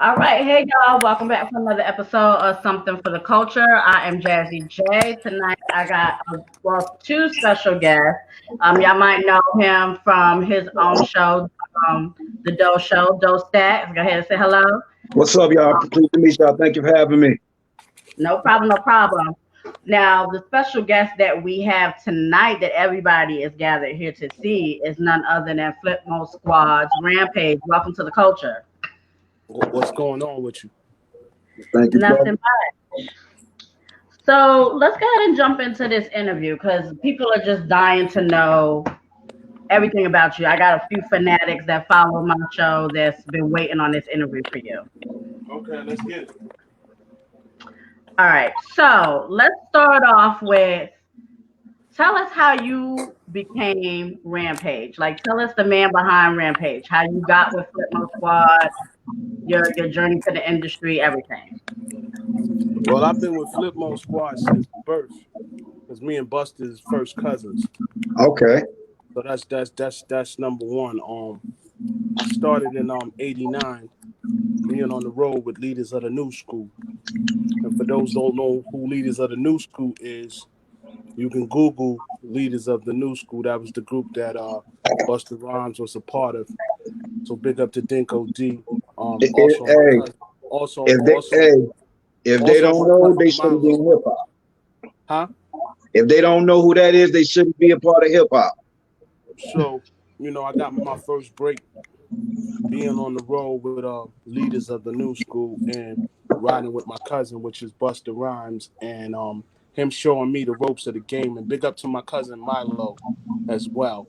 All right, hey y'all, welcome back for another episode of Something for the Culture. I am Jazzy J. Tonight I got two special guests. Y'all might know him from his own show, the Doe Show, Doe Stacks. Go ahead and say hello. What's up, y'all? Pleased to meet y'all. Thank you for having me. No problem, no problem. Now, the special guest that we have tonight that everybody is gathered here to see is none other than Flipmode Squad's Rampage. Welcome to the culture. What's going on with you? Thank you, Nothing brother. much. So let's go ahead and jump into this interview because people are just dying to know everything about you. I got a few fanatics that follow my show that's been waiting on this interview for you. Okay, let's get it. All right. So let's start off with tell us how you became Rampage. Like tell us the man behind Rampage, how you got with Flipmode Squad, your journey to the industry, everything. Well, I've been with Flipmode Squad since birth. It's me and Buster's first cousins. Okay. So that's number one. I started in '89, being on the road with Leaders of the New School. And for those who don't know who Leaders of the New School is, you can Google Leaders of the New School. That was the group that Buster Rhymes was a part of. So big up to Dinko D. Also my Hey, cousin. Also, if they also, if they also don't my know, cousin they shouldn't be Milo. in hip hop. Huh? If they don't know who that is, they shouldn't be a part of hip hop. So, I got my first break being on the road with Leaders of the New School and riding with my cousin, which is Buster Rhymes, and him showing me the ropes of the game. And big up to my cousin Milo as well.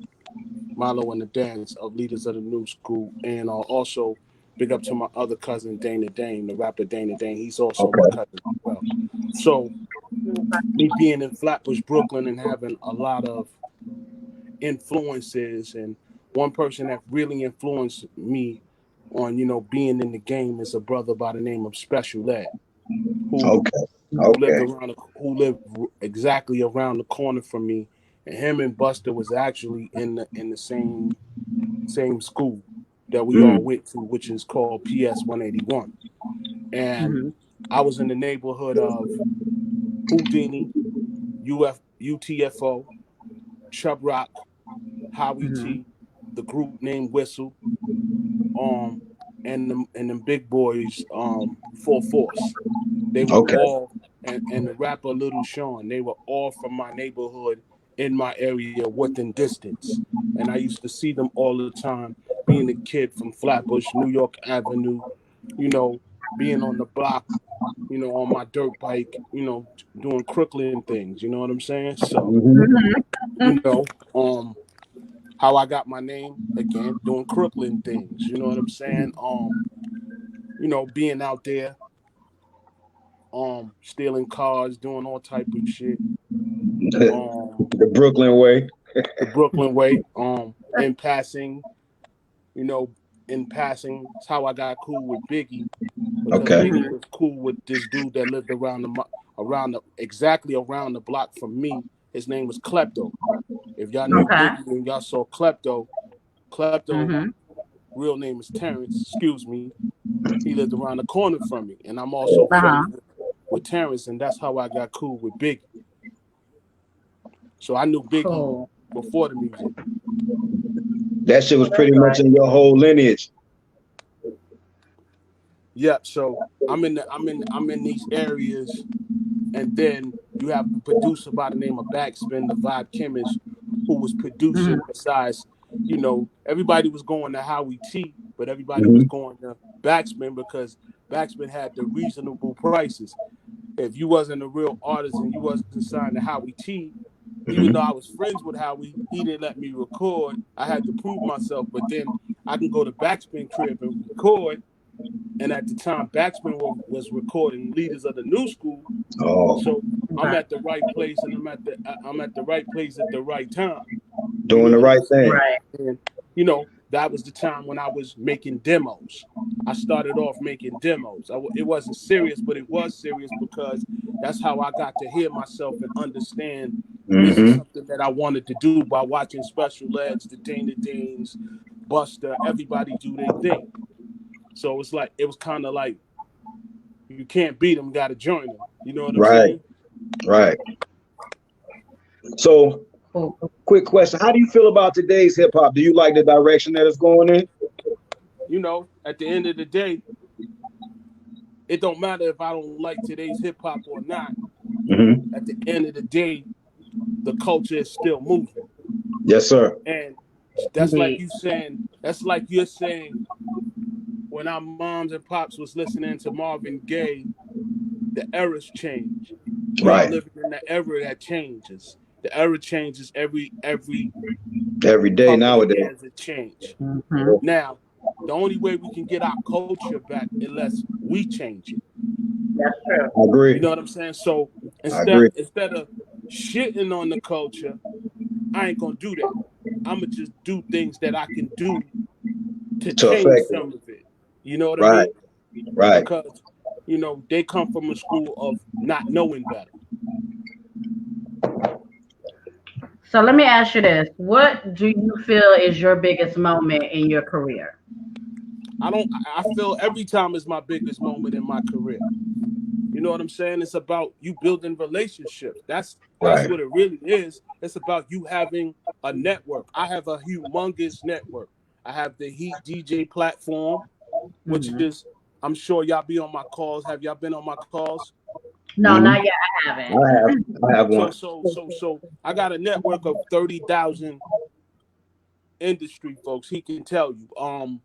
Milo and the dance of Leaders of the New School. And also big up to my other cousin Dana Dane, the rapper Dana Dane. He's also my Okay. cousin as well. So me being in Flatbush, Brooklyn, and having a lot of influences, and one person that really influenced me on being in the game is a brother by the name of Special Ed, who Okay. Okay. who lived exactly around the corner from me, and him and Buster was actually in the same school that we all Mm. went to, which is called PS 181. And Mm-hmm. I was in the neighborhood of Houdini, UTFO, Chub Rock, Howie Mm-hmm. T, the group named Whistle, um, and them big boys, Full Force. They were Okay. all and the rapper Little Sean. They were all from my neighborhood in my area within distance, and I used to see them all the time. Being a kid from Flatbush, New York Avenue, you know, being on the block, on my dirt bike, doing Crooklyn things. You know what I'm saying? So, Hmm. you know, um, how I got my name again, doing Crooklyn things. You know what I'm saying? Being out there, stealing cars, doing all type of shit. Um, The Brooklyn way. the Brooklyn way. In passing, you know, in passing, it's how I got cool with Biggie because Okay. Biggie was cool with this dude that lived exactly around the block from me. His name was Klepto. If y'all knew Okay. Biggie and y'all saw Klepto, Mm-hmm. real name is Terrence. Excuse me. He lived around the corner from me, and I'm also Uh-huh. friends with Terrence, and that's how I got cool with Biggie. So I knew Biggie Cool. before the music. That shit was That's pretty much right. in your whole lineage. Yep. So I'm in these areas, and then you have a producer by the name of Backspin, the Vibe Chemist, who was Mm-hmm. producing. Besides, everybody was going to Howie T, but everybody was Hmm. going to Backspin because Backspin had the reasonable prices. If you wasn't a real artist and you wasn't signed to Howie T, even though Hmm. I was friends with Howie, he didn't let me record. I had to prove myself, but then I can go to Backspin crib and record. And at the time, Backspin was recording Leaders of the New School. Oh, So I'm Okay. at the right place, and I'm at the right place at the right time. You doing know the what I'm right saying? thing. Right. And that was the time when I was making demos. I started off making demos. It wasn't serious, but it was serious because that's how I got to hear myself and understand this is Hmm. something that I wanted to do by watching Special Eds, the Dana Danes, Buster, everybody do their thing. So it's like it was kind of like you can't beat them, got to join them. You know what I'm Right. saying? Right. So, Cool. quick question: how do you feel about today's hip hop? Do you like the direction that it's going in? You know, at the end of the day, it don't matter if I don't like today's hip hop or not. Mm-hmm. At the end of the day, the culture is still moving. Yes, sir. And Indeed. that's like you're saying when our moms and pops was listening to Marvin Gaye, the eras change. We are Right. living in the era that changes. The era changes every Every day couple of nowadays. years it change. Mm-hmm. Now, the only way we can get our culture back unless we change it. That's true. I agree. You know what I'm saying? So I agree. instead of shitting on the culture, I ain't gonna do that. I'm gonna just do things that I can do to To change affect it. some of it. You know what I Right. mean? Right. Because they come from a school of not knowing better. So let me ask you this. What do you feel is your biggest moment in your career? I feel every time is my biggest moment in my career. You know what I'm saying? It's about you building relationships. That's Right. what it really is. It's about you having a network. I have a humongous network. I have the Heat DJ platform, which Mm-hmm. is I'm sure y'all be on my calls. Have y'all been on my calls? No, Mm-hmm. not yet. I haven't. I have. I have So one. so so so I got a network of 30,000 industry folks. He can tell you.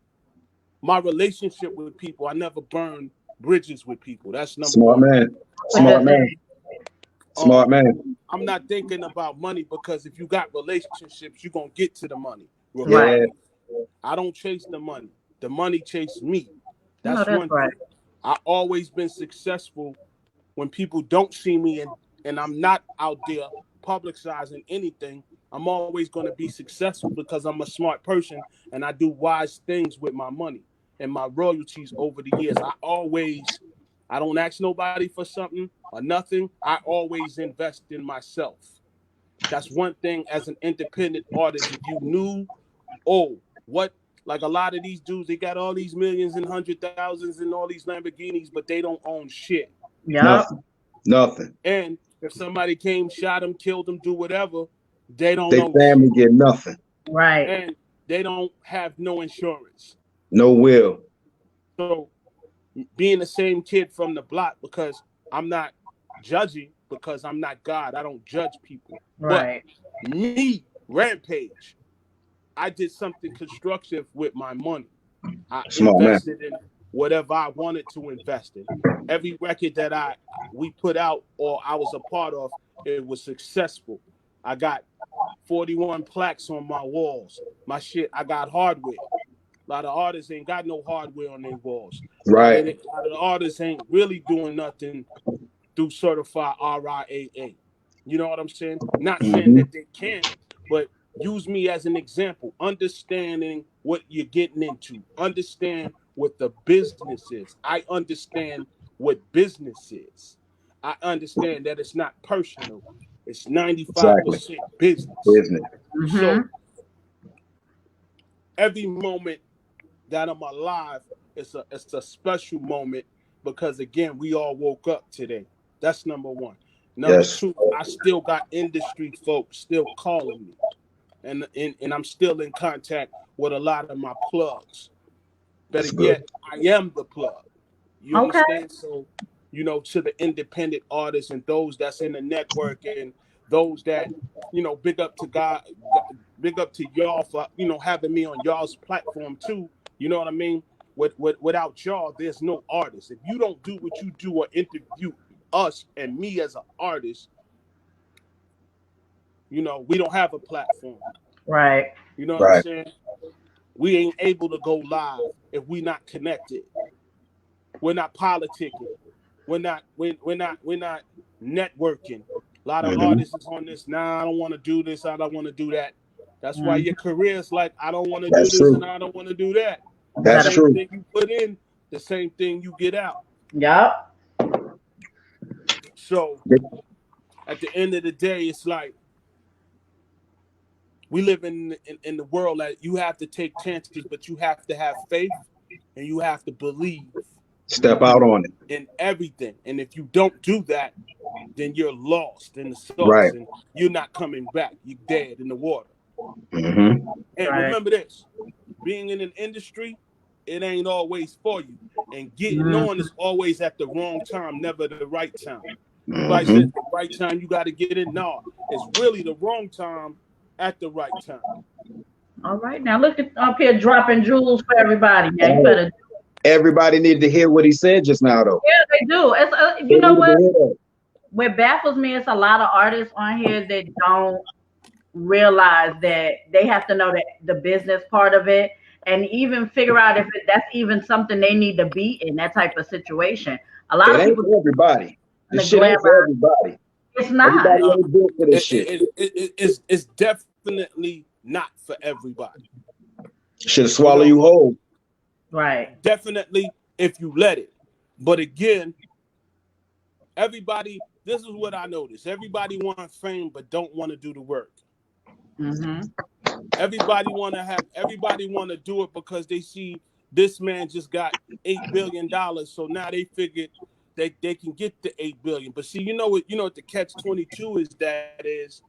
My relationship with people, I never burn bridges with people. That's number Smart one. man. That's a good Smart Um, man. thing. Smart um, man. I'm not thinking about money because if you got relationships, you're gonna get to the money Right. Yeah. regardless. I don't chase the money. The money chase me. No, That's that's one right. thing. I always been successful when people don't see me and I'm not out there publicizing anything. I'm always going to be successful because I'm a smart person and I do wise things with my money and my royalties over the years. I don't ask nobody for something or nothing. I always invest in myself. That's one thing as an independent artist. If you knew, oh, what, like a lot of these dudes, they got all these millions and hundred thousands and all these Lamborghinis, but they don't own shit. Yup. Nothing. Nothing. And if somebody came, shot them, killed them, do whatever, they don't They own family shit. get nothing. Right. And they don't have no insurance. No will. So being the same kid from the block, because I'm not judging, because I'm not God. I don't judge people. But Right. me, Rampage, I did something constructive with my money. I Smart man. invested in whatever I wanted to invest in. Every record that we put out or I was a part of, it was successful. I got 41 plaques on my walls. My shit, I got hardware. A lot of artists ain't got no hardware on their walls. Right. A lot of the artists ain't really doing nothing through certified RIAA. You know what I'm saying? Not saying Mm-hmm. that they can't, but use me as an example. Understanding what you're getting into. Understand what the business is. I understand what business is. I understand that it's not personal. It's Exactly. 95% business. Business. Mm-hmm. So every moment that I'm alive, it's a special moment because again, we all woke up today. That's number one. Number Yes. two, I still got industry folks still calling me. And I'm still in contact with a lot of my plugs. Better That's good. yet, I am the plug. You Okay. understand? So, to the independent artists and those that's in the network and those that, big up to God, big up to y'all for, having me on y'all's platform too. You know what I mean? Without y'all, there's no artist. If you don't do what you do or interview us and me as an artist, we don't have a platform. Right. You know what I'm Right. saying? We ain't able to go live if we not connected. We're not politicking. We're not networking. A lot of Mm-hmm. artists is on this. Nah, I don't want to do this. I don't want to do that. That's why Mm-hmm. your career is like, I don't want to do That's this and true. I don't want to do that. The That's Gotta. same true. thing you put in, the same thing you get out. Yup. So at the end of the day, it's like we live in the world that you have to take chances, but you have to have faith and you have to believe. Step out on it. In everything. And if you don't do that, then you're lost in the sauce Right. and you're not coming back. You're dead in the water. Mm-hmm. And Right. remember this, being in an industry, it ain't always for you. And getting on is always at the wrong time, never the right time. Everybody Mm-hmm. says the right time you got to get in. No, it's really the wrong time at the right time. All right, now look at up here dropping jewels for everybody. Yeah, you better. Everybody needed to hear what he said just now, though. Yeah, they do. It's They you know needed to what? hear that. What baffles me is a lot of artists on here that don't realize that they have to know that the business part of it, and even figure out if that's even something they need to be in that type of situation. A lot It of ain't people for everybody. the This shit ain't for glamour. everybody. It's not. Everybody ain't built for this shit. It's definitely not for everybody. Should swallow you whole. Right. Definitely if you let it. But again, everybody, this is what I noticed. Everybody wants fame but don't want to do the work. Mm-hmm. Everybody want to do it because they see this man just got $8 billion. So now they figured they can get the $8 billion. But see, you know what the catch-22 is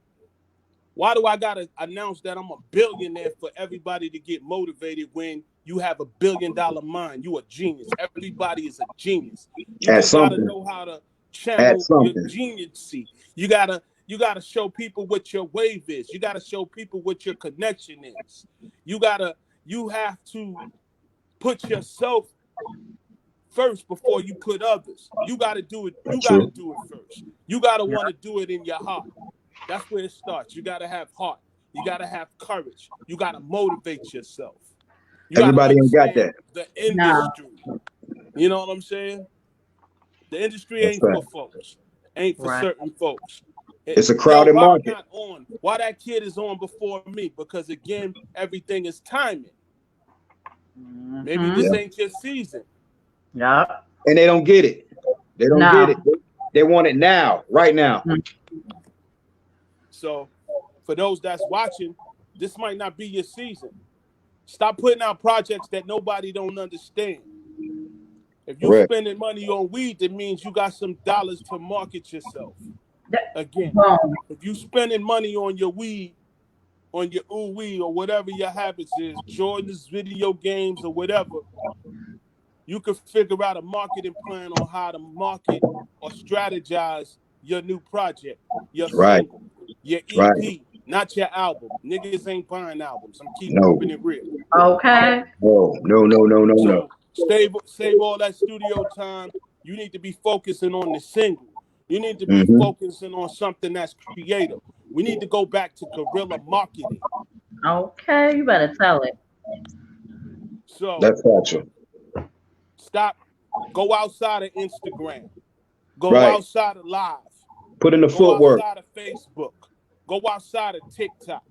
why do I gotta announce that I'm a billionaire for everybody to get motivated when you have $1 billion mind? You a genius. Everybody is a genius. You At just gotta something. know how to At channel your something. geniusy. You gotta show people what your wave is. You gotta show people what your connection is. You have to put yourself first before you put others. You gotta do it. You gotta True. do it first. You gotta want to do it in your heart. That's where it starts. You got to have heart. You got to have courage. You got to motivate yourself. You got to Everybody ain't got understand that. the industry. You know what I'm saying? The industry That's ain't right. for folks. Ain't for Right. certain folks. It's a crowded why market. I'm not on? Why that kid is on before me? Because again, everything is timing. Mm-hmm. Maybe this ain't your season. Yep. And they don't get it. They don't No. get it. They want it now, right now. So for those that's watching, this might not be your season. Stop putting out projects that nobody don't understand. If you Correct. spending money on weed, that means you got some dollars to market yourself. Again, Boom. if you spending money on your weed, on your weed or whatever your habits is, Jordan's video games or whatever, you can figure out a marketing plan on how to market or strategize your new project, your Right. single, your EP, Right. not your album. Niggas ain't buying albums. I'm No. keeping it real. Okay. No. So save all that studio time. You need to be focusing on the single. You need to be Mm-hmm. focusing on something that's creative. We need to go back to guerrilla marketing. Okay, you better tell it. So That's factual. go outside of Instagram. Go Right. outside of Live. Put in the Go footwork. outside of Facebook. Go outside of TikTok.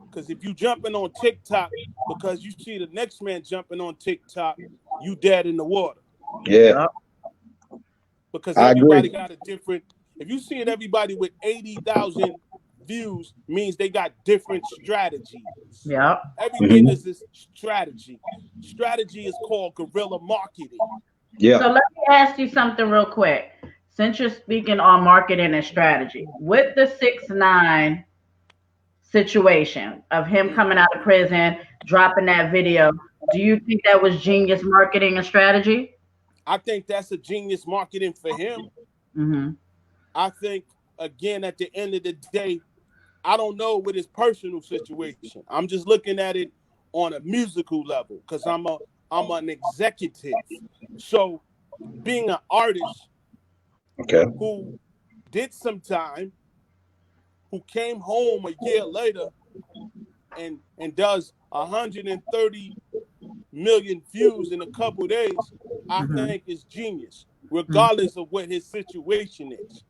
Because if you jumping on TikTok because you see the next man jumping on TikTok, you dead in the water. Yeah. Yep. Because I everybody agree. got a different. If you see everybody with 80,000 views, means they got different strategies. Yep. Everything is this strategy. Strategy is called guerrilla marketing. Yeah. So let me ask you something real quick. Since you're speaking on marketing and strategy, with the 6ix9ine situation of him coming out of prison, dropping that video, do you think that was genius marketing and strategy? I think that's a genius marketing for him. Mm-hmm. I think, again, at the end of the day, I don't know with his personal situation. I'm just looking at it on a musical level because I'm an executive. So being an artist Okay. who did some time, who came home a year later and does 130 million views in a couple days, I think is genius, regardless of what his situation is.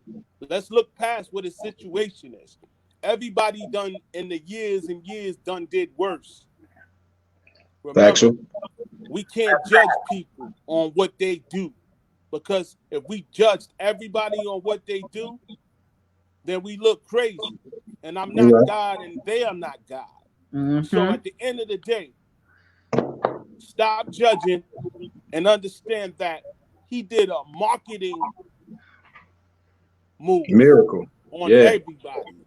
Let's look past what his situation is. Everybody done in the years and years done did worse. Remember, Factual. we can't judge people on what they do, because if we judged everybody on what they do, then we look crazy. And I'm not Right. God and they are not God. Mm-hmm. So at the end of the day, stop judging and understand that he did a marketing move Miracle. on Yeah. everybody,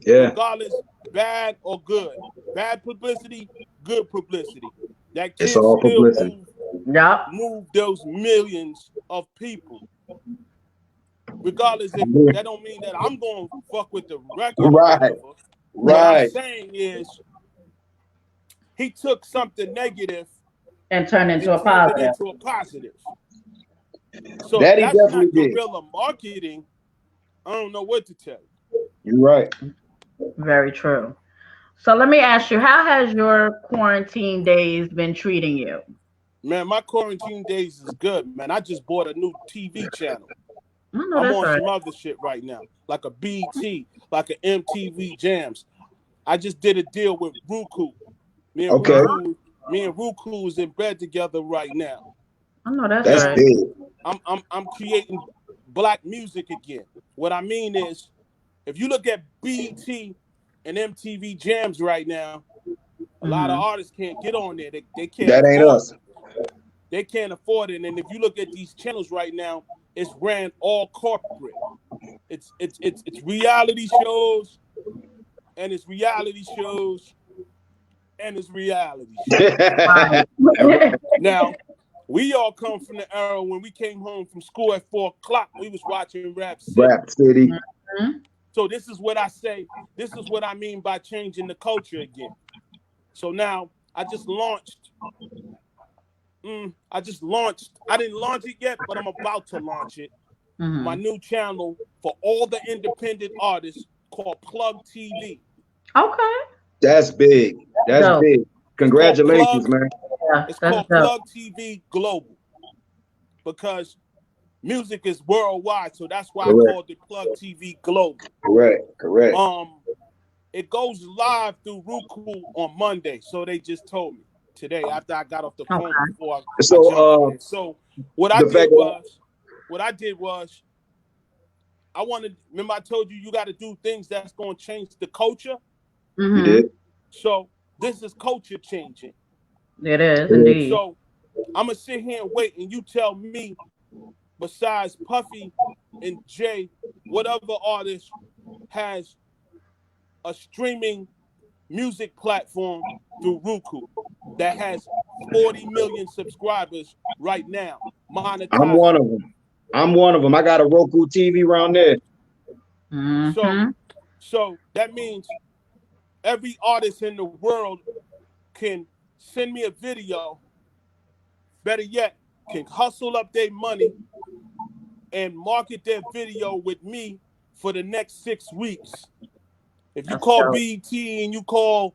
Yeah. regardless, bad or good. Bad publicity, good publicity. That It's kid all still publicity. Yep. moved those millions of people. Regardless, if that don't mean that I'm going to fuck with the record or Right. whatever. What I'm Right. saying is he took something negative And turn into and a turned it positive. into a positive. So if That he that's not definitely did. guerrilla marketing, I don't know what to tell you. You're right. Very true. So let me ask you, how has your quarantine days been treating you? Man, my quarantine days is good, man. I just bought a new TV channel. I know I'm that's on right. some other shit right now, like a BT, like an MTV Jams. I just did a deal with Roku. Me and Okay. Roku is in bed together right now. I know that's That's right. big. I'm creating black music again. What I mean is, if you look at BT and MTV Jams right now, a lot of artists can't get on there. They can't That ain't afford us. it. They can't afford it. And if you look at these channels right now, it's ran all corporate. It's reality shows, and it's reality shows, and it's reality shows. Right. Now, we all come from the era when we came home from school at 4 o'clock. We was watching Rap City. Rap City. So this is what I say. This is what I mean by changing the culture again. So now I just launched. I didn't launch it yet, but I'm about to launch it. My new channel for all the independent artists called Plug TV. Okay. That's big. That's Dope. big. Congratulations, man. Yeah, It's that's called dope. Plug TV Global because music is worldwide. So that's why I called it Plug TV Global. Correct. It goes live through Roku on Monday. So they just told me today after I got off the phone before I jumped on it. So what I did was I wanted. Remember I told you got to do things that's going to change the culture. You did. So this is culture changing. It is indeed. So I'm gonna sit here and wait, and you tell me, besides Puffy and Jay, what other artist has a streaming music platform through Roku that has 40 million subscribers right now, monetized. I'm one of them. I got a Roku TV around there. So that means every artist in the world can send me a video. Better yet, can hustle up their money and market their video with me for the next 6 weeks. If you call BT and you call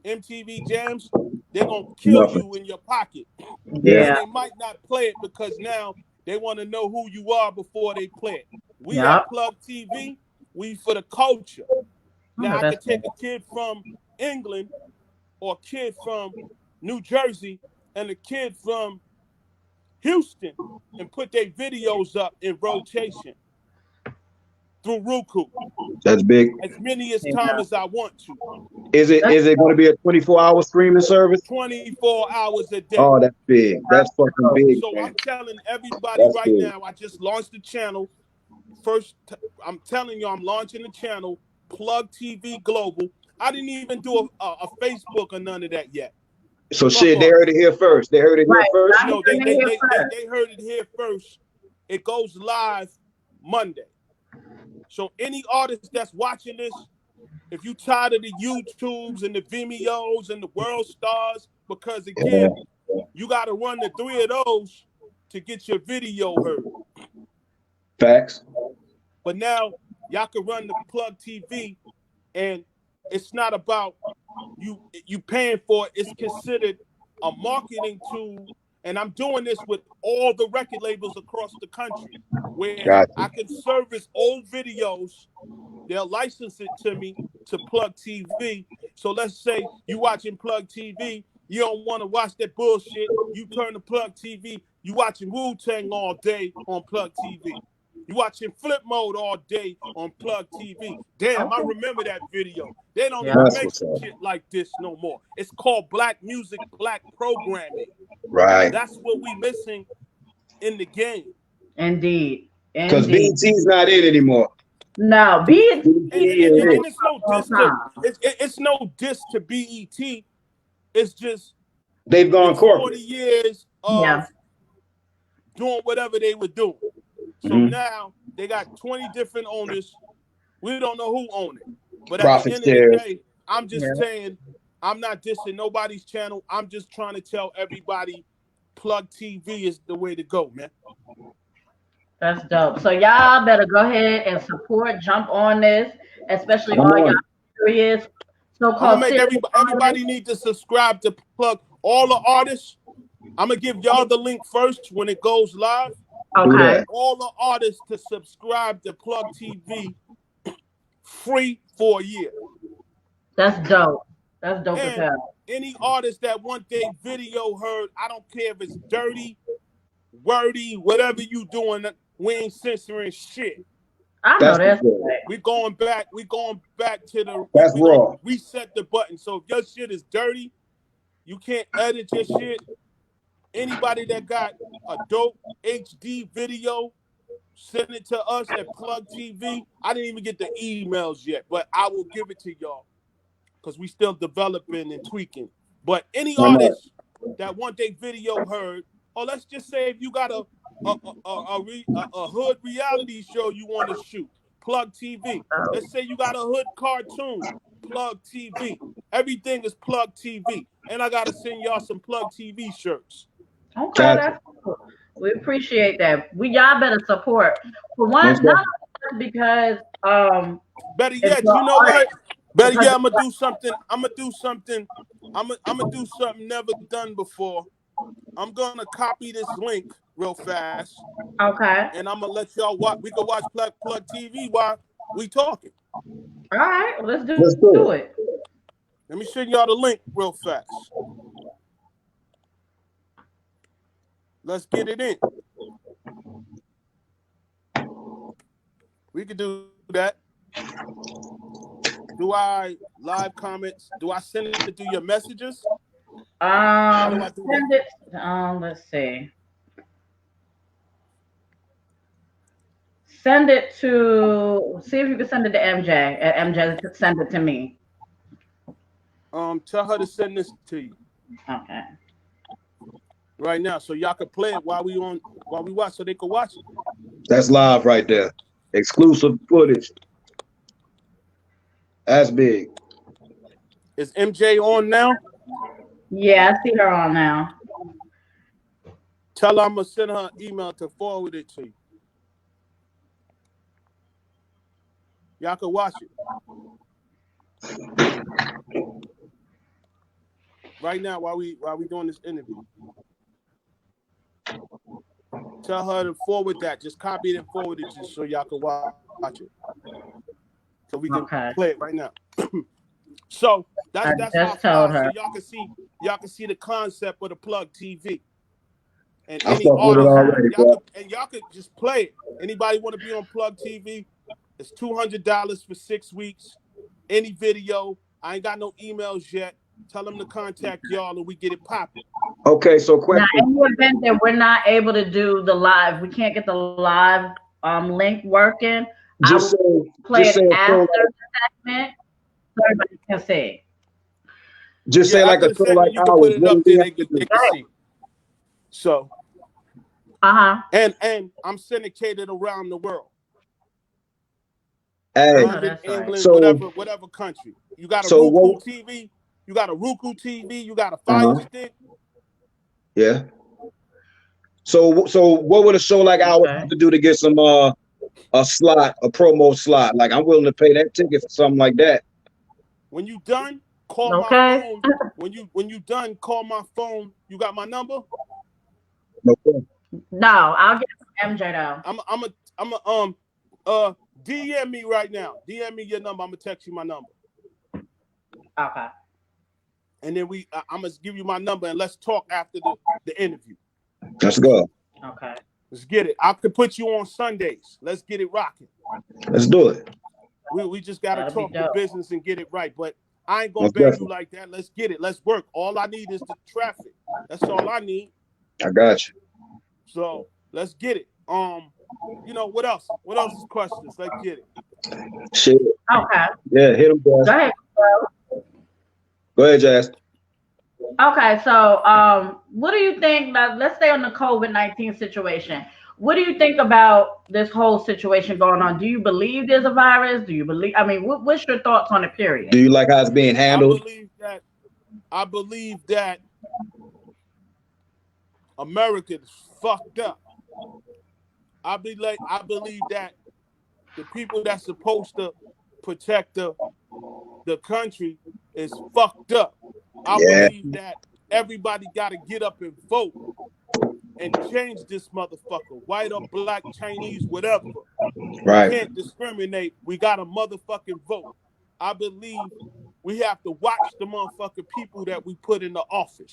MTV Jams, they're gonna kill you in your pocket. Yeah. And they might not play it because now they want to know who you are before they play it. We at Plug TV, we for the culture. Now I could take a kid from England or a kid from New Jersey and a kid from Houston and put their videos up in rotation through Roku. That's big. As many as time as I want to. Is it going to be a 24-hour streaming service? 24 hours a day. Oh, that's big. That's fucking big. So man. I'm telling everybody now, I just launched the channel. First, I'm telling you, I'm launching the channel, Plug TV Global. I didn't even do a Facebook or none of that yet. So shit, they heard it here first. They heard it here first? No, they heard it here first. It goes live Monday. So any artist that's watching this, if you tired of the YouTubes and the Vimeos and the World Stars, because again, you got to run the 3 of those to get your video heard. Facts. But now y'all can run the Plug TV, and it's not about you paying for it. It's considered a marketing tool, and I'm doing this with all the record labels across the country, where I can service old videos. They'll license it to me to Plug TV. So let's say you watching Plug TV, you don't want to watch that bullshit. You turn to Plug TV, you watching Wu-Tang all day on Plug TV. You watching Flipmode all day on Plug TV. Damn, I remember that video. They don't even make shit like this no more. It's called black music, black programming. Right. That's what we missing in the game. Indeed. Because Indeed. BET's not in anymore. No, be it. And it's no All diss to time. it's no diss to BET. It's just They've gone it's 40 corporate. years Yeah. of doing whatever they were doing. So Mhm. now they got 20 different owners. We don't know who own it. But at Profit the end of share. the day, I'm just Yeah. saying, I'm not dissing nobody's channel. I'm just trying to tell everybody Plug TV is the way to go, man. That's dope. So y'all better go ahead and support, jump on this, especially I'm all y'all on. serious, I'm gonna so-called make serious artists. everybody need to subscribe to Plug. All the artists, I'm gonna give y'all the link first when it goes live. Do Okay. that. All the artists to subscribe to Plug TV free for a year. That's dope. That's dope as And hell. any artist that want their video heard, I don't care if it's dirty, wordy, whatever you doing, we ain't censoring shit. I know That's that's good. right. We going back to the That's we gonna raw. reset the button. So if your shit is dirty, you can't edit your shit. Anybody that got a dope HD video, send it to us at Plug TV. I didn't even get the emails yet, but I will give it to y'all because we still developing and tweaking. But any I know. artist that want their video heard, or let's just say if you got a hood reality show you want to shoot, Plug TV. Let's say you got a hood cartoon, Plug TV. Everything is Plug TV. And I got to send y'all some Plug TV shirts. Okay, Gotcha. that's cool. We appreciate that. Y'all better support. For one, Most not only because Better it's yet, your you know art, what? Better because yet, I'm gonna do something. I'm gonna do something never done before. I'm gonna copy this link real fast, okay. and I'm gonna let y'all watch. We can watch Plug TV while we talking. All right, let's do Let's do it. it. Let me send y'all the link real fast. Let's get it in. We can do that. Do I live comments? Do I send it through your messages? How do I do that? Send it. Let's see. Send it to. See if you can send it to MJ. MJ, send it to me. Tell her to send this to you Okay. right now, so y'all can play it while we watch, so they can watch it. That's live right there. Exclusive footage. That's big. Is MJ on now? Yeah, I see her on now. Tell her I'm gonna send her an email to forward it to you. Y'all can watch it right now while we doing this interview. Tell her to forward that. Just copy it and forward it just so y'all can watch it. So we can play it right now. So that's just how told her. so y'all can see the concept of the Plug TV. And I any fuck with it artist, already, bro. y'all could just play it. Anybody want to be on Plug TV? It's $200 for 6 weeks. Any video. I ain't got no emails yet. Tell them to contact y'all and we get it popping. Okay, so Now, question. in the event that we're not able to do the live, we can't get the live link working. Just I will play just it say after the segment so everybody can see. just say like after a the show segment, like you can ours. put it What up do we there. have They to do? can see. So, and I'm syndicated around the world. Hey, London, that's right. England, so whatever country. You got a so Roku what? TV. You got a Roku TV. You got a Fire Stick. Yeah. So what would a show like ours have to do to get some a slot, a promo slot? Like I'm willing to pay that ticket for something like that. When you done, call my phone. When you done, call my phone. You got my number? Okay. No, I'll get MJ though. I'm DM me right now. DM me your number. I'm gonna text you my number. Okay. And then I'm gonna give you my number and let's talk after the interview. Let's go. Okay. Let's get it. I could put you on Sundays. Let's get it rocking. Let's do it. We just gotta talk the business and get it right. But I ain't gonna Most beg definitely. you like that. Let's get it. Let's work. All I need is the traffic. That's all I need. I got you. So let's get it. What else? What else is questions? Let's get it. Shit. Okay. Yeah, hit him, Jazz. Go ahead. Go ahead, Jazz. Okay, so what do you think? Now, let's stay on the COVID-19 situation. What do you think about this whole situation going on? Do you believe there's a virus? Do you believe? I mean, what's your thoughts on it? Period. Do you like how it's being handled? I believe that America is fucked up. I believe that the people that's supposed to protect the country is fucked up. I believe that everybody got to get up and vote and change this motherfucker, white or black, Chinese, whatever. Right. We can't discriminate. We got to motherfucking vote. I believe we have to watch the motherfucking people that we put in the office.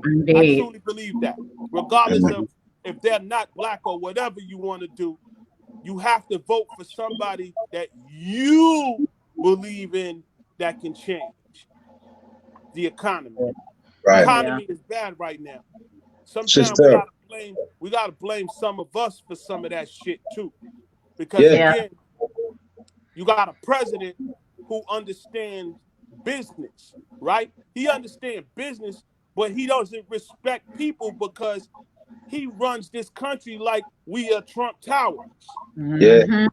Indeed. I truly believe that. Regardless of if they're not black or whatever you want to do, you have to vote for somebody that you believe in that can change the economy. Right. The economy is bad right now. Sometimes we gotta blame some of us for some of that shit too. Because again, you got a president who understands business, right? He understands business, but he doesn't respect people because he runs this country like we are Trump Towers. Yeah.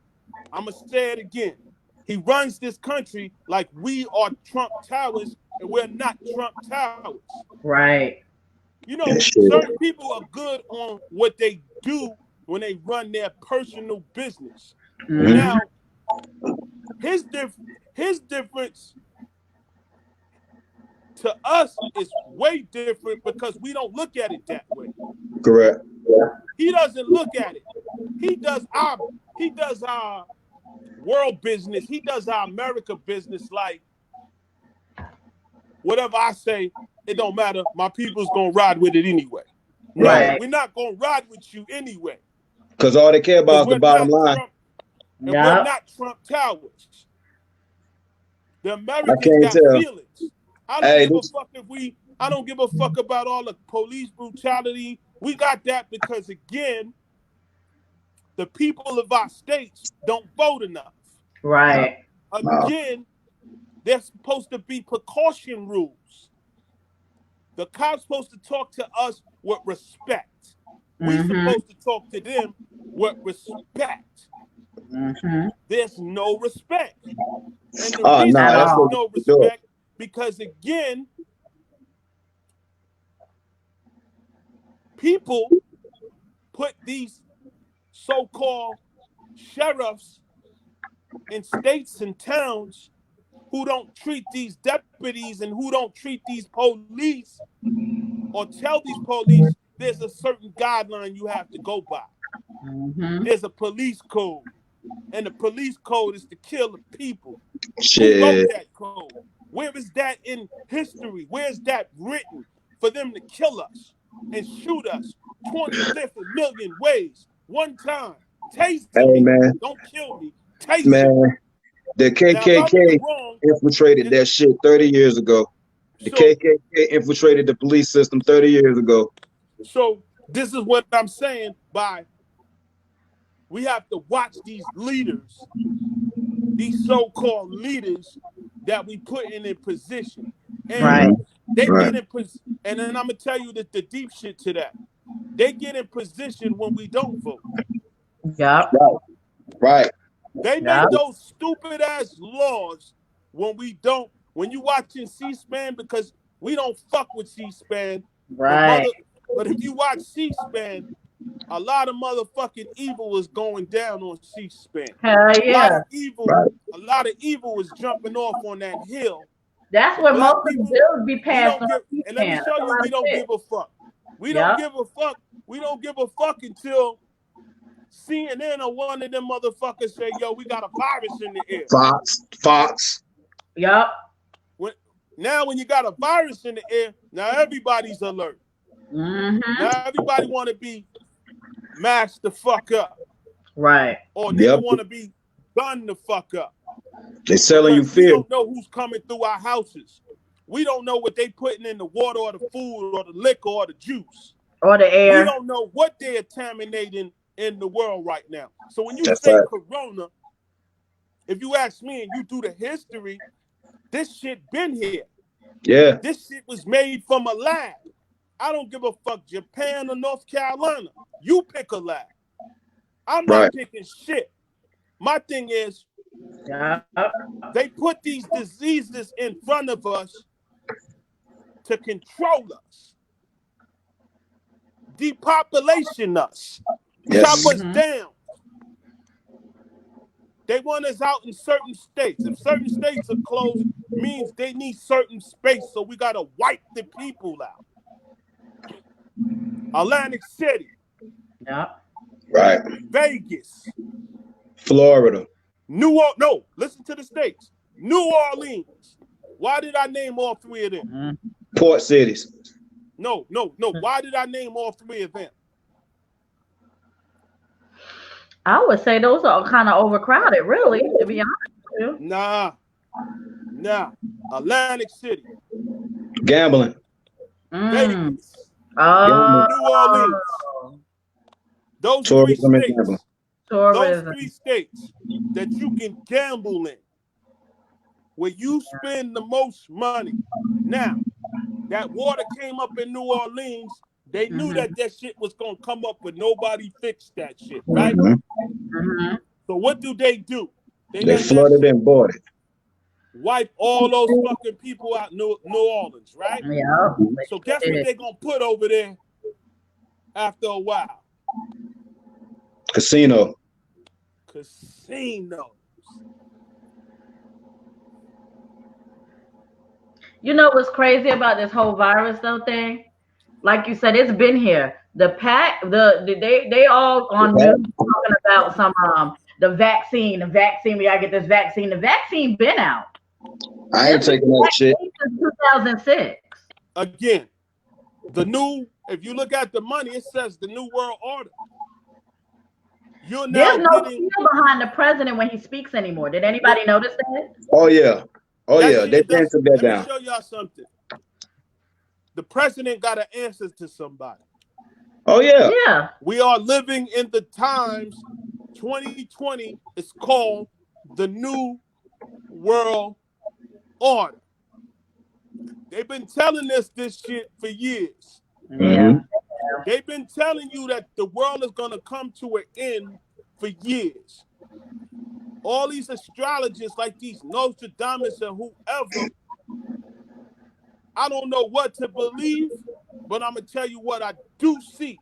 I'm going to say it again. He runs this country like we are Trump Towers, and we're not Trump Towers. Right. You know, certain people are good on what they do when they run their personal business. Now, his difference to us is way different because we don't look at it that way. Correct. He doesn't look at it. He does our world business. He does our America business like whatever I say, it don't matter. My people's gonna ride with it anyway. No, we're not gonna ride with you anyway. Because all they care about is the bottom line. And we're not Trump Towers. The Americans got feelings. I don't give a fuck about all the police brutality. We got that because again, the people of our states don't vote enough. Right. Again, there's supposed to be precaution rules. The cops supposed to talk to us with respect. We supposed to talk to them with respect. There's no respect. And the reason there's no respect because again, people put these so-called sheriffs in states and towns who don't treat these deputies and who don't treat these police or tell these police there's a certain guideline you have to go by. There's a police code, and the police code is to kill the people. Who wrote that code? Where is that in history? Where's that written for them to kill us and shoot us 20 different million ways one time? Taste me. Man. Don't kill me. Taste me. The KKK infiltrated that shit 30 years ago. The KKK infiltrated the police system 30 years ago. So this is what I'm saying by we have to watch these leaders, these so-called leaders that we put in position. And they get in position. And then I'm going to tell you the deep shit to that. They get in position when we don't vote. Yeah. Right. They make those stupid ass laws when we don't, when you watching C-SPAN, because we don't fuck with C-SPAN. Right. But if you watch C-SPAN, a lot of motherfucking evil is going down on C-SPAN. Hell yeah. A lot of evil is jumping off on that hill. That's where most of the bills be passed on. And let me show you, we don't give a fuck. We don't give a fuck. We don't give a fuck until CNN or one of them motherfuckers say, yo, we got a virus in the air. Fox. Yep. Now when you got a virus in the air, now everybody's alert. Now everybody want to be masked the fuck up. Right. Or they want to be done the fuck up. They selling you fear. We don't know who's coming through our houses. We don't know what they putting in the water or the food or the liquor or the juice. Or the air. We don't know what they're contaminating in the world right now. So when you That's say right. corona, if you ask me and you do the history, this shit been here. Yeah. This shit was made from a lab. I don't give a fuck, Japan or North Carolina. You pick a lab. I'm not picking shit. My thing is, they put these diseases in front of us to control us, depopulation us, chop us down. They want us out in certain states. If certain states are closed, means they need certain space, so we gotta wipe the people out. Atlantic City. Right. Vegas. Florida. No, listen to the states. New Orleans. Why did I name all three of them? Port cities. No. Why did I name all three of them? I would say those are kind of overcrowded, really, to be honest with you. Nah. Atlantic City. Gambling. Vegas. New Orleans. Those tourism three and states. gambling. Those 3 states that you can gamble in, where you spend the most money. Now, that water came up in New Orleans. They knew that shit was going to come up, but nobody fixed that shit, right? So what do? They flooded and bought it. Wipe all those fucking people out New Orleans, right? Yeah. So guess what they're going to put over there after a while? Casinos. You know what's crazy about this whole virus though thing? Like you said, it's been here. They all on news talking about some the vaccine. We gotta get this vaccine. The vaccine been out. I ain't taking that shit. Since 2006. Again, if you look at the money, it says the New World Order. There's no fear behind the president when he speaks anymore. Did anybody notice that? Oh yeah. They can't took that down. Let me show y'all something. The president got to answer to somebody. Oh yeah. Yeah. We are living in the times. 2020 is called the New World Order. They've been telling us this shit for years. Yeah. They've been telling you that the world is going to come to an end for years. All these astrologists like these Nostradamus and whoever, I don't know what to believe, but I'm going to tell you what I do see.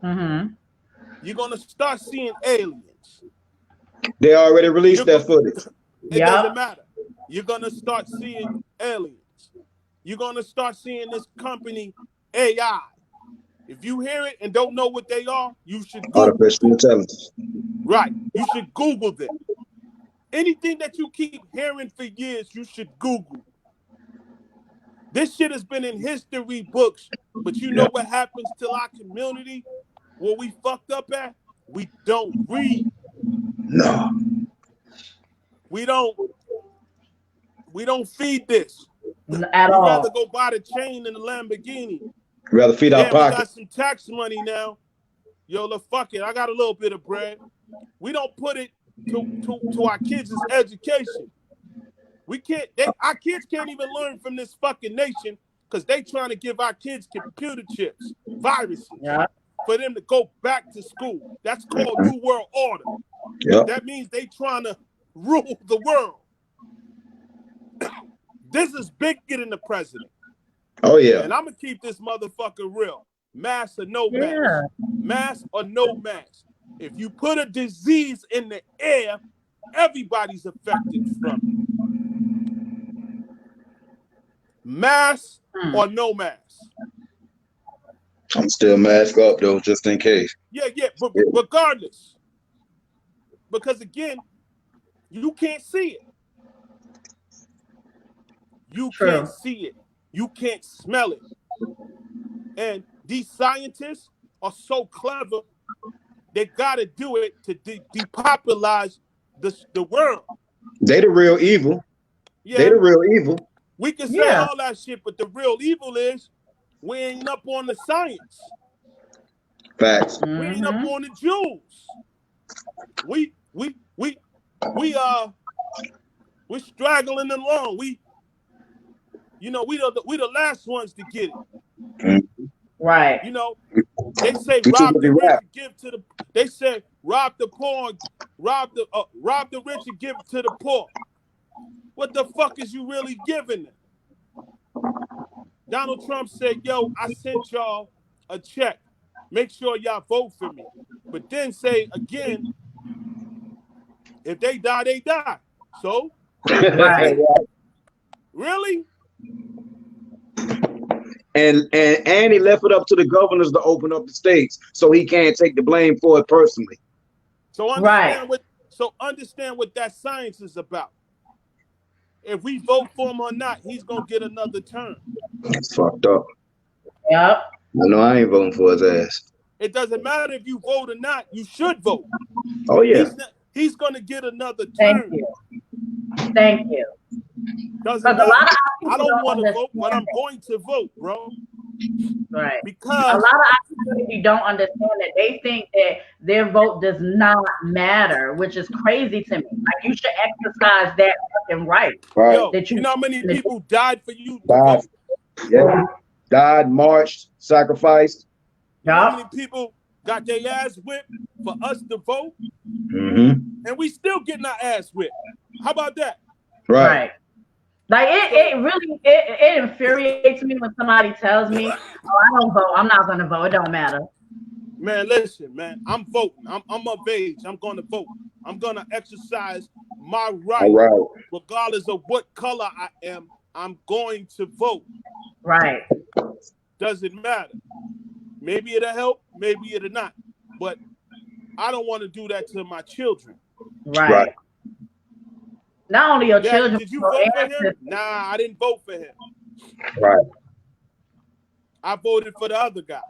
You're going to start seeing aliens. They already released that footage. It doesn't matter. You're going to start seeing aliens. You're going to start seeing this company AI. If you hear it and don't know what they are, you should Google artificial intelligence. Right. You should Google them. Anything that you keep hearing for years, you should Google. This shit has been in history books, but you know what happens to our community? Where we fucked up at? We don't read. No. We don't feed this. At all. We'd rather go buy the chain than the Lamborghini. Rather feed our pocket. We got some tax money now. Yo, look, fuck it. I got a little bit of bread. We don't put it to our kids' education. Our kids can't even learn from this fucking nation because they trying to give our kids computer chips, viruses, for them to go back to school. That's called New World Order. Yep. That means they trying to rule the world. This is bigger than the president. Oh, yeah. And I'm going to keep this motherfucker real. Mask or no mask. Mask or no mask. If you put a disease in the air, everybody's affected from it. Mask or no mask. I'm still masked up, though, just in case. But regardless. Because, again, you can't see it. You can't see it. You can't smell it. And these scientists are so clever, they got to do it to depopularize the world. They the real evil. Yeah. They the real evil. We can say all that shit, but the real evil is we ain't up on the science. Facts. We ain't up on the Jews. We're straggling along. We the last ones to get it. Right. You know, they say rob the rich and give to the. They say rob the poor, rob the rich and give to the poor. What the fuck is you really giving them? Donald Trump said, "Yo, I sent y'all a check. Make sure y'all vote for me." But then say again, if they die, they die. So, Right. Really? And he left it up to the governors to open up the states, so he can't take the blame for it personally. So understand what that science is about. If we vote for him or not, he's gonna get another term. That's fucked up. Yep. No, I ain't voting for his ass. It doesn't matter if you vote or not. You should vote. Oh yeah. He's gonna get another Thank term. you. Thank you. Doesn't matter. I don't want to vote, but I'm going to vote, bro. Right. Because a lot of our community don't understand that. They think that their vote does not matter, which is crazy to me. Like, you should exercise that fucking right. Yo, you know how many people died for you to vote? Yeah. Died, marched, sacrificed. You know how many people got their ass whipped for us to vote? And we still getting our ass whipped. How about that? Right. Like, it really infuriates me when somebody tells me, "Oh, I don't vote. I'm not gonna vote. It don't matter." Man, listen, man. I'm voting. I'm of age. I'm gonna vote. I'm gonna exercise my right, regardless of what color I am. I'm going to vote. Right. Doesn't matter. Maybe it'll help. Maybe it'll not. But I don't want to do that to my children. Right. Not only your children. Did you vote for him? Nah, I didn't vote for him. Right. I voted for the other guy.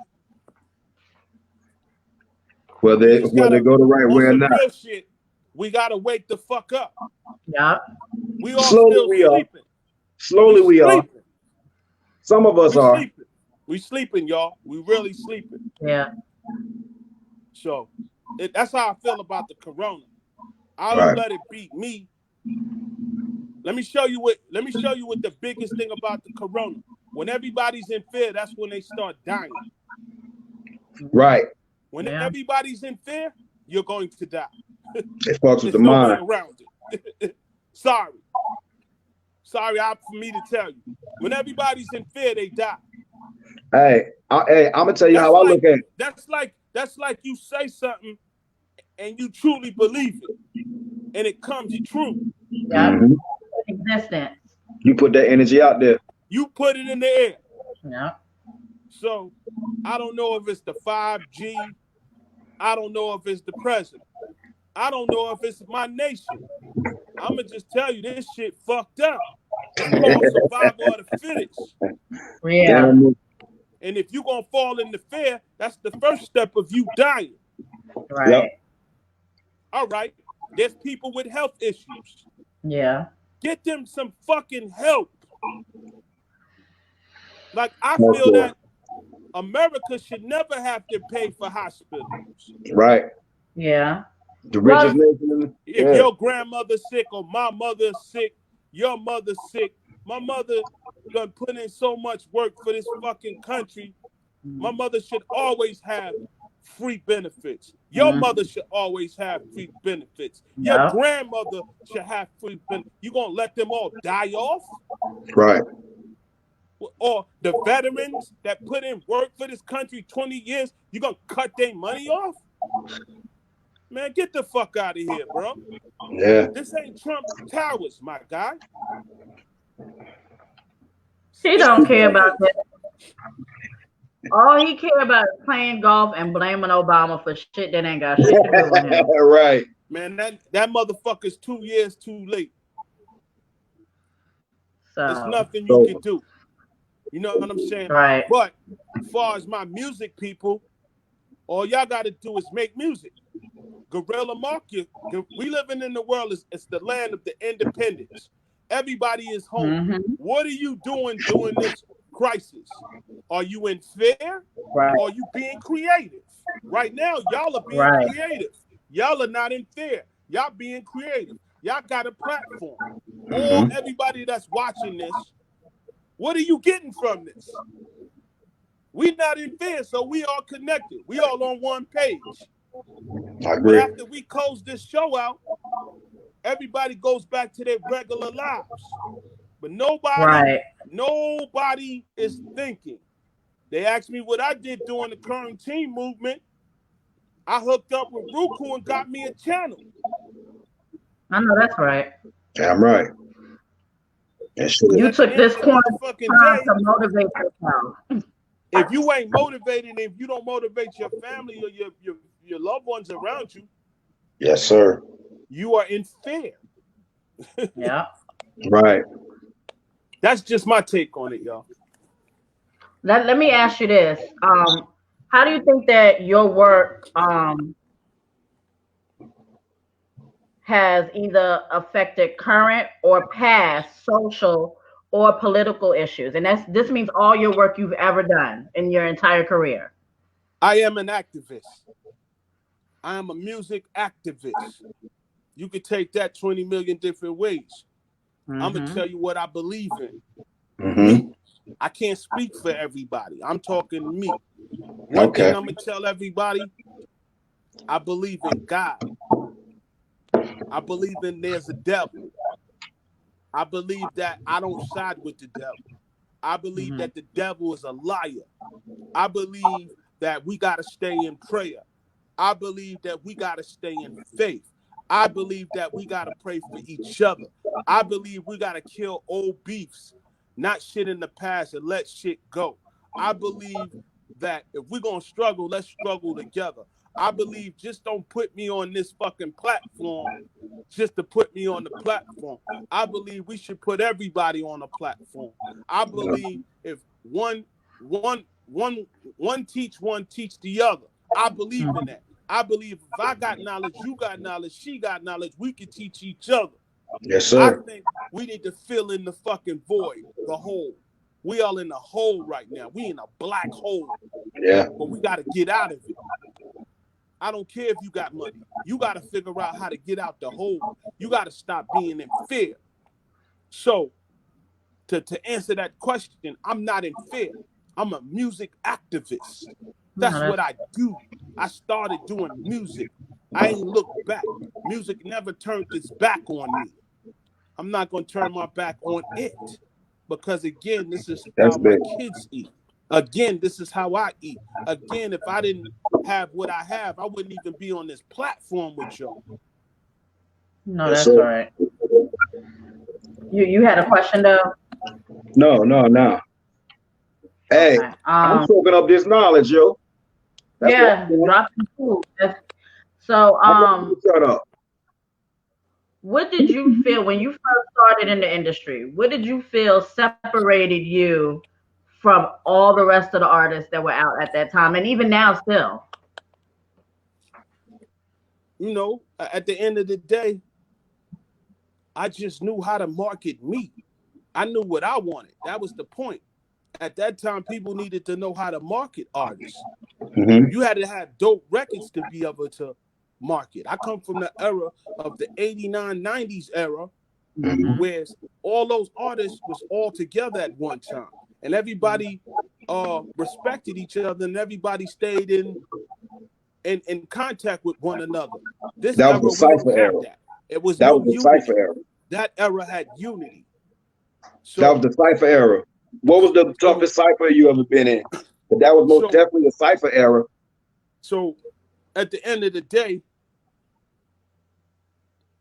Whether they go the right way or not. Real shit, we gotta wake the fuck up. Yeah. We all still sleeping. Slowly we are. Some of us are. Sleeping. We sleeping, y'all. We really sleeping. Yeah. So that's how I feel about the corona. I don't let it beat me. Let me show you what the biggest thing about the corona. When everybody's in fear, that's when they start dying. Right. When everybody's in fear, you're going to die. It fucks with the mind. Around it. Sorry for me to tell you. When everybody's in fear, they die. Hey, I'm gonna tell you how I look at it. That's like you say something and you truly believe it, and it comes true. Yeah. Existence. You put that energy out there. You put it in the air. Yeah. So I don't know if it's the 5G. I don't know if it's the president. I don't know if it's my nation. I'm gonna just tell you this shit fucked up. It's called survival of the fittest. Yeah. And if you're gonna fall into fear, that's the first step of you dying. Right. Yep. All right. There's people with health issues. Yeah. Get them some fucking help. Like, I feel that America should never have to pay for hospitals. Right. Yeah. The richest nation. If your grandmother's sick or my mother's sick, your mother's sick, my mother done put in so much work for this fucking country. My mother should always have free benefits. Your mother should always have free benefits. Your grandmother should have free benefits. You gonna let them all die off? Right. Or the veterans that put in work for this country 20 years, you gonna cut their money off? Man, get the fuck out of here, bro. Yeah. This ain't Trump Towers, my guy. He don't care about that. All he care about is playing golf and blaming Obama for shit that ain't got shit to do with him. Right. Man, that motherfucker's 2 years too late. So there's nothing you can do. You know what I'm saying? Right. But as far as my music people, all y'all got to do is make music. Guerrilla market. We living in the world. It's the land of the independents. Everybody is home. What are you doing this crisis. Are you in fear? Right. Or are you being creative? Right now, y'all are being Right. creative. Y'all are not in fear. Y'all being creative. Y'all got a platform. All everybody that's watching this, what are you getting from this? We not in fear, so we all connected. We all on one page. I But agree. after we close this show out, everybody goes back to their regular lives. But nobody is thinking. They asked me what I did during the quarantine movement. I hooked up with Roku and got me a channel. I know that's right. Damn right. That shit. You At the took end this of the quarantine motherfucking time day, to motivate yourself. if you ain't motivated, if you don't motivate your family or your loved ones around you, Yes, sir. you are in fear. Yeah. Right. That's just my take on it, y'all. Let me ask you this. How do you think that your work has either affected current or past social or political issues? And this means all your work you've ever done in your entire career. I am an activist. I am a music activist. You could take that 20 million different ways. I'm going to tell you what I believe in. Me. I can't speak for everybody. I'm talking me. One thing I'm going to tell everybody, I believe in God. I believe in there's a devil. I believe that I don't side with the devil. I believe that the devil is a liar. I believe that we got to stay in prayer. I believe that we got to stay in faith. I believe that we got to pray for each other. I believe we got to kill old beefs, not shit in the past, and let shit go. I believe that if we're going to struggle, let's struggle together. I believe just don't put me on this fucking platform just to put me on the platform. I believe we should put everybody on a platform. I believe if one teach the other. I believe in that. I believe if I got knowledge, you got knowledge, she got knowledge, we can teach each other. Yes, sir. I think we need to fill in the fucking void, the hole. We all in a hole right now. We in a black hole. Yeah. But we got to get out of it. I don't care if you got money. You got to figure out how to get out the hole. You got to stop being in fear. So, to answer that question, I'm not in fear. I'm a music activist. That's what I do. I started doing music. I ain't looked back. Music never turned its back on me. I'm not going to turn my back on it. Because, again, this is how my kids eat. Again, this is how I eat. Again, if I didn't have what I have, I wouldn't even be on this platform with y'all. No, that's all right. You had a question though? No. Hey, okay. I'm soaking up this knowledge, yo. That's drop some food. So, shut up. What did you feel when you first started in the industry? What did you feel separated you from all the rest of the artists that were out at that time, and even now still? You know, at the end of the day, I just knew how to market me. I knew what I wanted. That was the point. At that time, people needed to know how to market artists. You had to have dope records to be able to market. I come from the era of the 89, 90s era, where all those artists was all together at one time. And everybody respected each other and everybody stayed in contact with one another. This that era, was the Cypher era. that. It was that no was the unity. Cypher era. That era had unity. So, that was the Cypher era. What was the toughest Cypher you ever been in? But that was most definitely the Cypher era. So at the end of the day,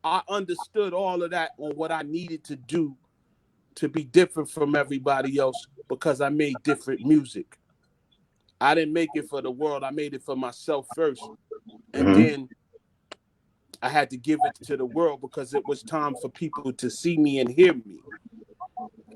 I understood all of that on what I needed to do to be different from everybody else because I made different music. I didn't make it for the world. I made it for myself first. And then I had to give it to the world because it was time for people to see me and hear me.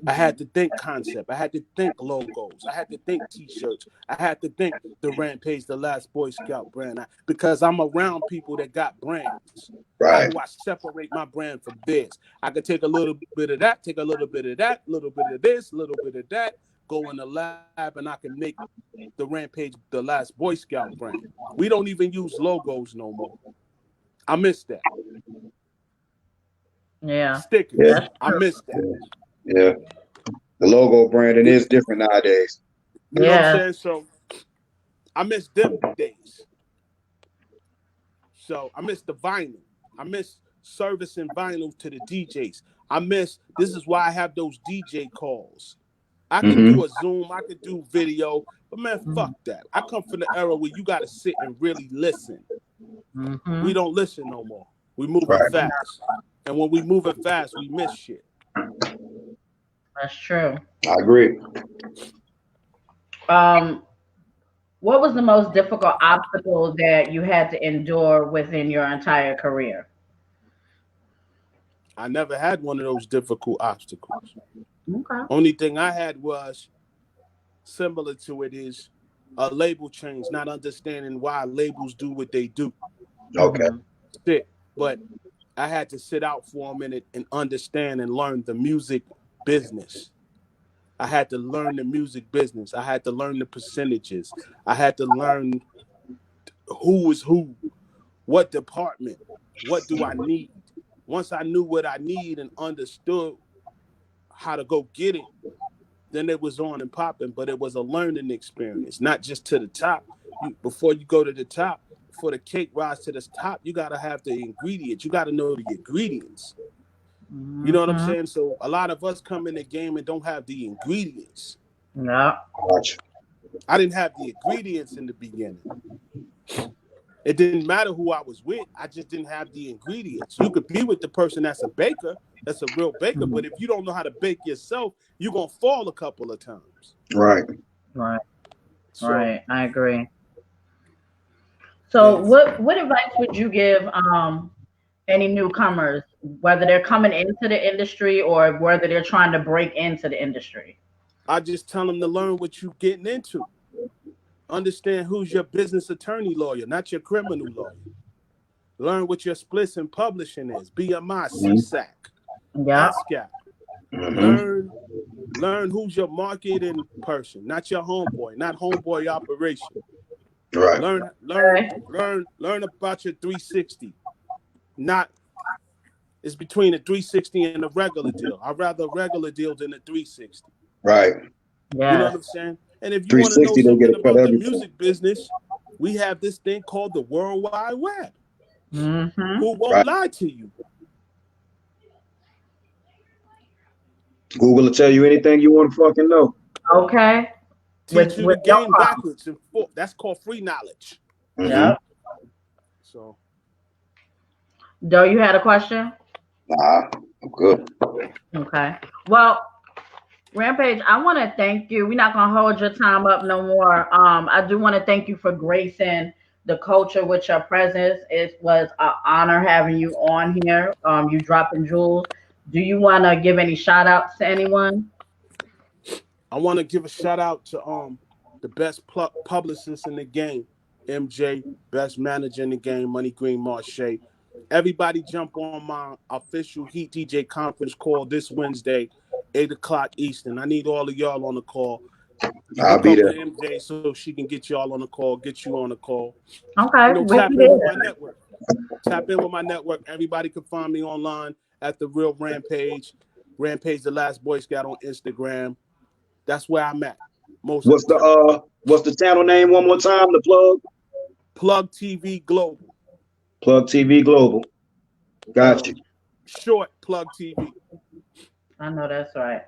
I had to think concept. I had to think logos. I had to think T-shirts. I had to think the Rampage, the last Boy Scout brand. Because I'm around people that got brands. Right. How do I separate my brand from theirs? I could take a little bit of that, take a little bit of that, a little bit of this, a little bit of that, go in the lab and I can make the Rampage the last Boy Scout brand. We don't even use logos no more. I miss that. Yeah. Stickers. Yeah. I miss that. Yeah. The logo branding is different nowadays. You know what I'm saying? So I miss them days. So I miss the vinyl. I miss servicing vinyl to the DJs. This is why I have those DJ calls. I can do a Zoom, I could do video, but man, fuck that. I come from the era where you got to sit and really listen. We don't listen no more. We move it fast. And when we move it fast, we miss shit. That's true. I agree. What was the most difficult obstacle that you had to endure within your entire career? I never had one of those difficult obstacles. Okay. Only thing I had was similar to it is a label change, not understanding why labels do what they do. Okay. But I had to sit out for a minute and understand and learn the music business. I had to learn the music business. I had to learn the percentages. I had to learn who is who, what department, what do I need. Once I knew what I need and understood how to go get it, then it was on and popping. But it was a learning experience, not just to the top. Before you go to the top, before the cake rise to the top, you got to have the ingredients. You got to know the ingredients. You know what I'm saying? So a lot of us come in the game and don't have the ingredients. Yeah. I didn't have the ingredients in the beginning. It didn't matter who I was with. I just didn't have the ingredients. You could be with the person that's a baker, that's a real baker, but if you don't know how to bake yourself, you're going to fall a couple of times. Right. So, right. I agree. So what advice would you give any newcomers, whether they're coming into the industry or whether they're trying to break into the industry? I just tell them to learn what you're getting into. Understand who's your business attorney lawyer, not your criminal lawyer. Learn what your splits and publishing is. BMI, CSAC, ASCAP. Learn who's your marketing person, not your homeboy, not homeboy operation. Right. Learn about your 360. It's between a 360 and a regular deal. I'd rather a regular deal than a 360. Right. Yeah. You know what I'm saying? And if you want to know something about the music business, we have this thing called the World Wide Web. Who won't lie to you? Google will tell you anything you want to fucking know. Okay. Teach you the game backwards and forth. That's called free knowledge. Yeah. So, Doe, you had a question? Nah, I'm good. Okay. Well, Rampage, I want to thank you. We're not going to hold your time up no more. I do want to thank you for gracing the culture with your presence. It was an honor having you on here. You dropping jewels. Do you want to give any shout outs to anyone? I want to give a shout out to the best publicist in the game, MJ, best manager in the game, Money Green Marche. Everybody jump on my official Heat DJ conference call this Wednesday, 8 o'clock Eastern. I need all of y'all on the call. I'll be there. MJ so she can get y'all on the call, get you on the call. Okay. Tap in with my network. Tap in with my network. Everybody can find me online at The Real Rampage. Rampage the Last Boy Scout on Instagram. That's where I'm at. What's the channel name one more time? The plug? Plug TV Global. Plug TV Global. Got you. Short Plug TV. I know that's right.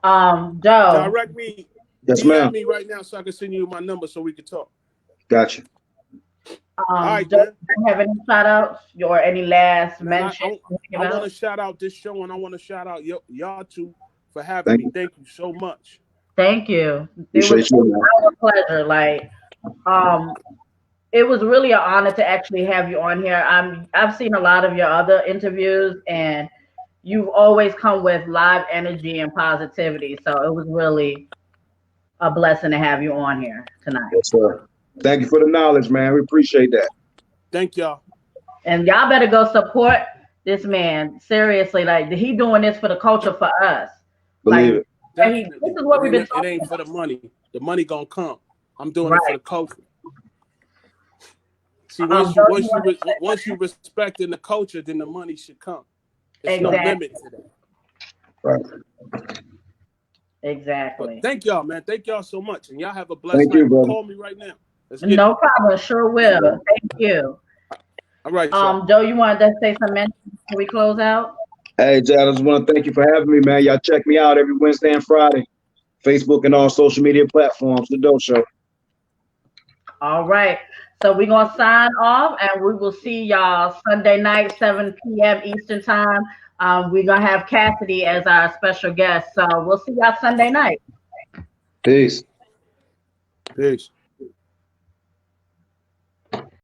Doe. Direct me. Yes, DM ma'am. me right now so I can send you my number so we can talk. Got you. All right, do you have any shout outs or any last mention? I want to shout out this show and I want to shout out y'all two for having me. Thank you so much. Thank you. It was our pleasure. Like, it was really an honor to actually have you on here. I've seen a lot of your other interviews and you've always come with live energy and positivity. So it was really a blessing to have you on here tonight. Yes, sir. Thank you for the knowledge, man. We appreciate that. Thank y'all. And y'all better go support this man. Seriously, like he doing this for the culture for us. Believe it. Definitely. This is what we've been It talking ain't about. for the money. The money gonna come. I'm doing it for the culture. See, once you respect in the culture, then the money should come. There's no limit to that. Right. Exactly. But thank y'all, man. Thank y'all so much, and y'all have a blessed Thank night. you, brother. Call me right now. No problem. Sure will. Thank you. All right, Joe, you wanted to say something before we close out? Hey, Jay, I just want to thank you for having me, man. Y'all check me out every Wednesday and Friday, Facebook and all social media platforms. The Dope Show. All right. So we're going to sign off, and we will see y'all Sunday night, 7 p.m. Eastern time. We're going to have Cassidy as our special guest. So we'll see y'all Sunday night. Peace. Peace.